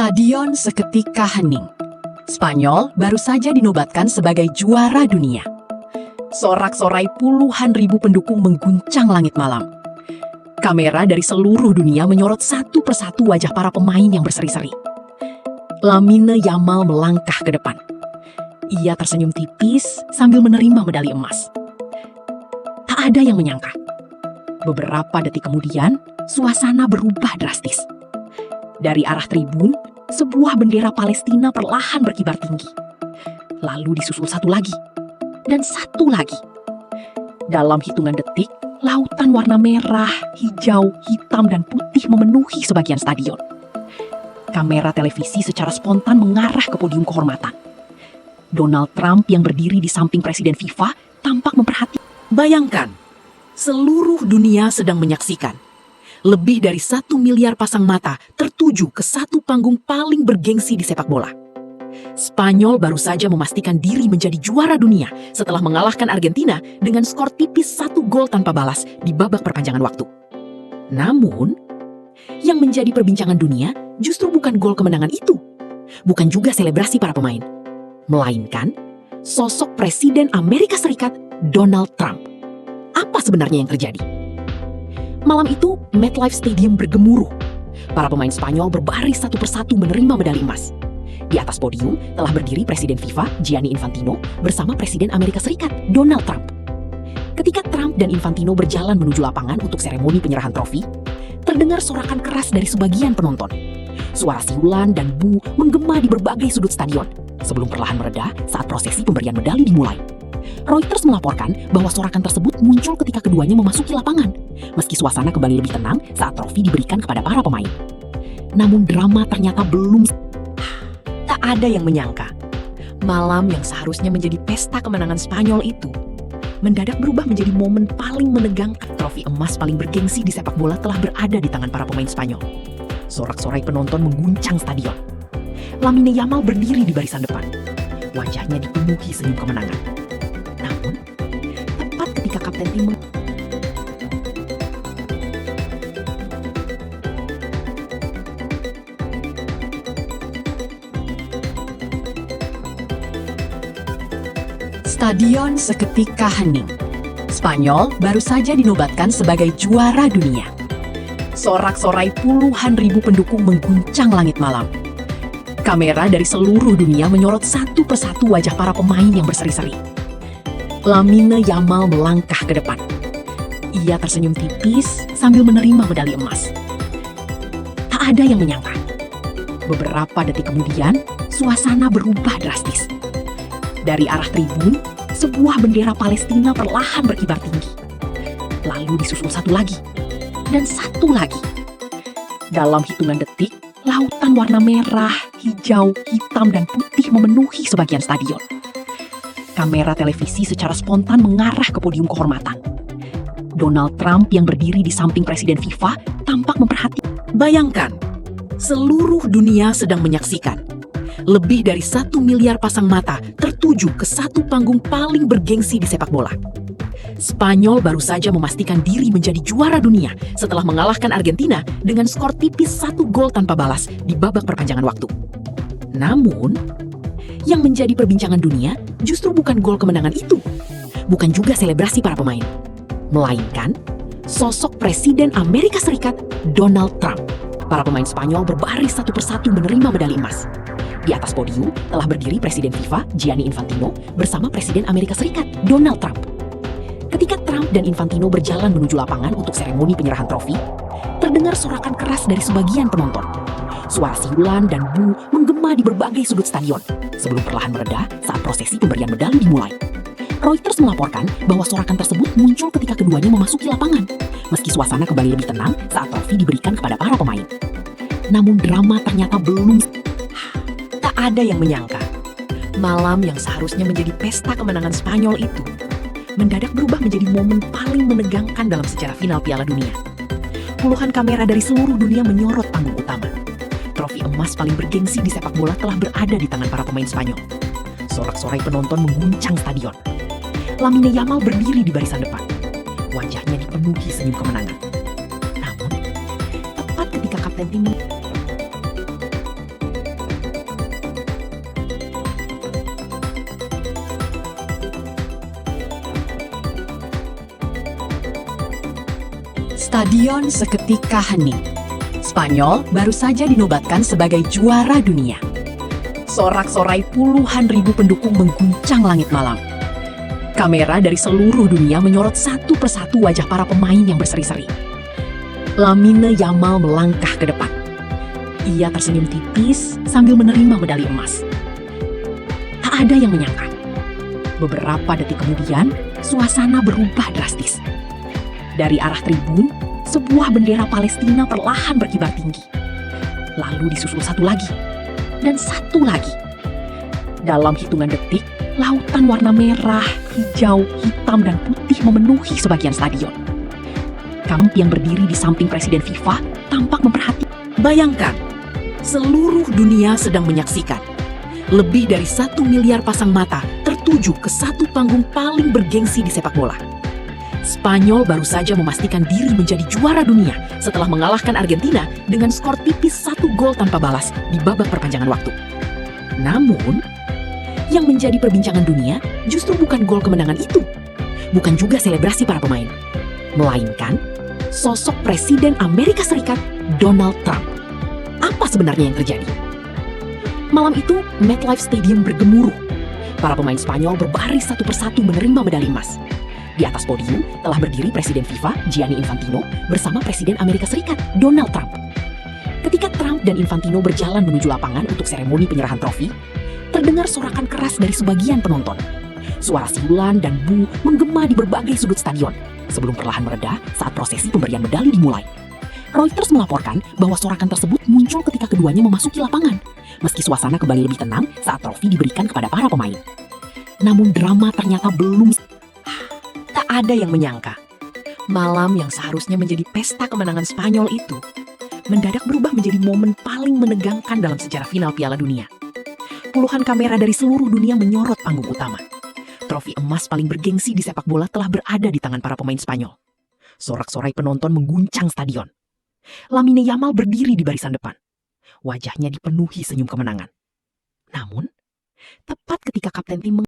Stadion seketika hening. Spanyol baru saja dinobatkan sebagai juara dunia. Sorak-sorai puluhan ribu pendukung mengguncang langit malam. Kamera dari seluruh dunia menyorot satu persatu wajah para pemain yang berseri-seri. Lamine Yamal melangkah ke depan. Ia tersenyum tipis sambil menerima medali emas. Tak ada yang menyangka. Beberapa detik kemudian, suasana berubah drastis. Dari arah tribun, sebuah bendera Palestina perlahan berkibar tinggi. Lalu disusul satu lagi, dan satu lagi. Dalam hitungan detik, lautan warna merah, hijau, hitam, dan putih memenuhi sebagian stadion. Kamera televisi secara spontan mengarah ke podium kehormatan. Donald Trump yang berdiri di samping Presiden FIFA tampak memperhatikan. Bayangkan, seluruh dunia sedang menyaksikan. Lebih dari 1 miliar pasang mata tertuju ke satu panggung paling bergengsi di sepak bola. Spanyol baru saja memastikan diri menjadi juara dunia setelah mengalahkan Argentina dengan skor tipis 1 gol tanpa balas di babak perpanjangan waktu. Namun, yang menjadi perbincangan dunia justru bukan gol kemenangan itu. Bukan juga selebrasi para pemain. Melainkan sosok Presiden Amerika Serikat Donald Trump. Apa sebenarnya yang terjadi? Malam itu, MetLife Stadium bergemuruh. Para pemain Spanyol berbaris satu persatu menerima medali emas. Di atas podium telah berdiri Presiden FIFA Gianni Infantino bersama Presiden Amerika Serikat Donald Trump. Ketika Trump dan Infantino berjalan menuju lapangan untuk seremoni penyerahan trofi, terdengar sorakan keras dari sebagian penonton. Suara siulan dan bu menggema di berbagai sudut stadion sebelum perlahan mereda saat prosesi pemberian medali dimulai. Reuters melaporkan bahwa sorakan tersebut muncul ketika keduanya memasuki lapangan, meski suasana kembali lebih tenang saat trofi diberikan kepada para pemain. Namun drama ternyata belum. Tak ada yang menyangka, malam yang seharusnya menjadi pesta kemenangan Spanyol itu mendadak berubah menjadi momen paling menegangkan. Trofi emas paling bergengsi di sepak bola telah berada di tangan para pemain Spanyol. Sorak-sorai penonton mengguncang stadion. Lamine Yamal berdiri di barisan depan. Wajahnya dipenuhi senyum kemenangan. Namun, tepat ketika kapten tim Stadion seketika hening. Spanyol baru saja dinobatkan sebagai juara dunia. Sorak-sorai puluhan ribu pendukung mengguncang langit malam. Kamera dari seluruh dunia menyorot satu persatu wajah para pemain yang berseri-seri. Lamine Yamal melangkah ke depan. Ia tersenyum tipis sambil menerima medali emas. Tak ada yang menyangka. Beberapa detik kemudian, suasana berubah drastis. Dari arah tribun, sebuah bendera Palestina perlahan berkibar tinggi. Lalu disusul satu lagi, dan satu lagi. Dalam hitungan detik, lautan warna merah, hijau, hitam, dan putih memenuhi sebagian stadion. Kamera televisi secara spontan mengarah ke podium kehormatan. Donald Trump yang berdiri di samping Presiden FIFA tampak memperhatikan. Bayangkan, seluruh dunia sedang menyaksikan. Lebih dari 1 miliar pasang mata tertuju ke satu panggung paling bergengsi di sepak bola. Spanyol baru saja memastikan diri menjadi juara dunia setelah mengalahkan Argentina dengan skor tipis 1 gol tanpa balas di babak perpanjangan waktu. Namun, yang menjadi perbincangan dunia justru bukan gol kemenangan itu. Bukan juga selebrasi para pemain. Melainkan sosok Presiden Amerika Serikat Donald Trump. Para pemain Spanyol berbaris satu persatu menerima medali emas. Di atas podium telah berdiri Presiden FIFA Gianni Infantino bersama Presiden Amerika Serikat Donald Trump. Ketika Trump dan Infantino berjalan menuju lapangan untuk seremoni penyerahan trofi, terdengar sorakan keras dari sebagian penonton. Suara siulan dan bu menggema di berbagai sudut stadion sebelum perlahan mereda saat prosesi pemberian medali dimulai. Reuters melaporkan bahwa sorakan tersebut muncul ketika keduanya memasuki lapangan, meski suasana kembali lebih tenang saat trofi diberikan kepada para pemain. Namun drama ternyata belum. Tak ada yang menyangka, malam yang seharusnya menjadi pesta kemenangan Spanyol itu mendadak berubah menjadi momen paling menegangkan dalam sejarah final Piala Dunia. Puluhan kamera dari seluruh dunia menyorot panggung utama. Trofi emas paling bergengsi di sepak bola telah berada di tangan para pemain Spanyol. Sorak-sorai penonton mengguncang stadion. Lamine Yamal berdiri di barisan depan. Wajahnya dipenuhi senyum kemenangan. Namun, tepat ketika kapten tim Stadion seketika hening. Spanyol baru saja dinobatkan sebagai juara dunia. Sorak-sorai puluhan ribu pendukung mengguncang langit malam. Kamera dari seluruh dunia menyorot satu persatu wajah para pemain yang berseri-seri. Lamine Yamal melangkah ke depan. Ia tersenyum tipis sambil menerima medali emas. Tak ada yang menyangka. Beberapa detik kemudian, suasana berubah drastis. Dari arah tribun, sebuah bendera Palestina perlahan berkibar tinggi. Lalu disusul satu lagi, dan satu lagi. Dalam hitungan detik, lautan warna merah, hijau, hitam, dan putih memenuhi sebagian stadion. Kamp yang berdiri di samping Presiden FIFA tampak memperhatikan. Bayangkan, seluruh dunia sedang menyaksikan. Lebih dari 1 miliar pasang mata tertuju ke satu panggung paling bergengsi di sepak bola. Spanyol baru saja memastikan diri menjadi juara dunia setelah mengalahkan Argentina dengan skor tipis 1 gol tanpa balas di babak perpanjangan waktu. Namun, yang menjadi perbincangan dunia justru bukan gol kemenangan itu. Bukan juga selebrasi para pemain. Melainkan, sosok Presiden Amerika Serikat, Donald Trump. Apa sebenarnya yang terjadi? Malam itu, MetLife Stadium bergemuruh. Para pemain Spanyol berbaris satu persatu menerima medali emas. Di atas podium telah berdiri Presiden FIFA, Gianni Infantino, bersama Presiden Amerika Serikat, Donald Trump. Ketika Trump dan Infantino berjalan menuju lapangan untuk seremoni penyerahan trofi, terdengar sorakan keras dari sebagian penonton. Suara siulan dan bu menggema di berbagai sudut stadion, sebelum perlahan mereda saat prosesi pemberian medali dimulai. Reuters melaporkan bahwa sorakan tersebut muncul ketika keduanya memasuki lapangan, meski suasana kembali lebih tenang saat trofi diberikan kepada para pemain. Namun drama ternyata belum. Tak ada yang menyangka, malam yang seharusnya menjadi pesta kemenangan Spanyol itu mendadak berubah menjadi momen paling menegangkan dalam sejarah final Piala Dunia. Puluhan kamera dari seluruh dunia menyorot panggung utama. Trofi emas paling bergengsi di sepak bola telah berada di tangan para pemain Spanyol. Sorak-sorai penonton mengguncang stadion. Lamine Yamal berdiri di barisan depan. Wajahnya dipenuhi senyum kemenangan. Namun, tepat ketika kapten tim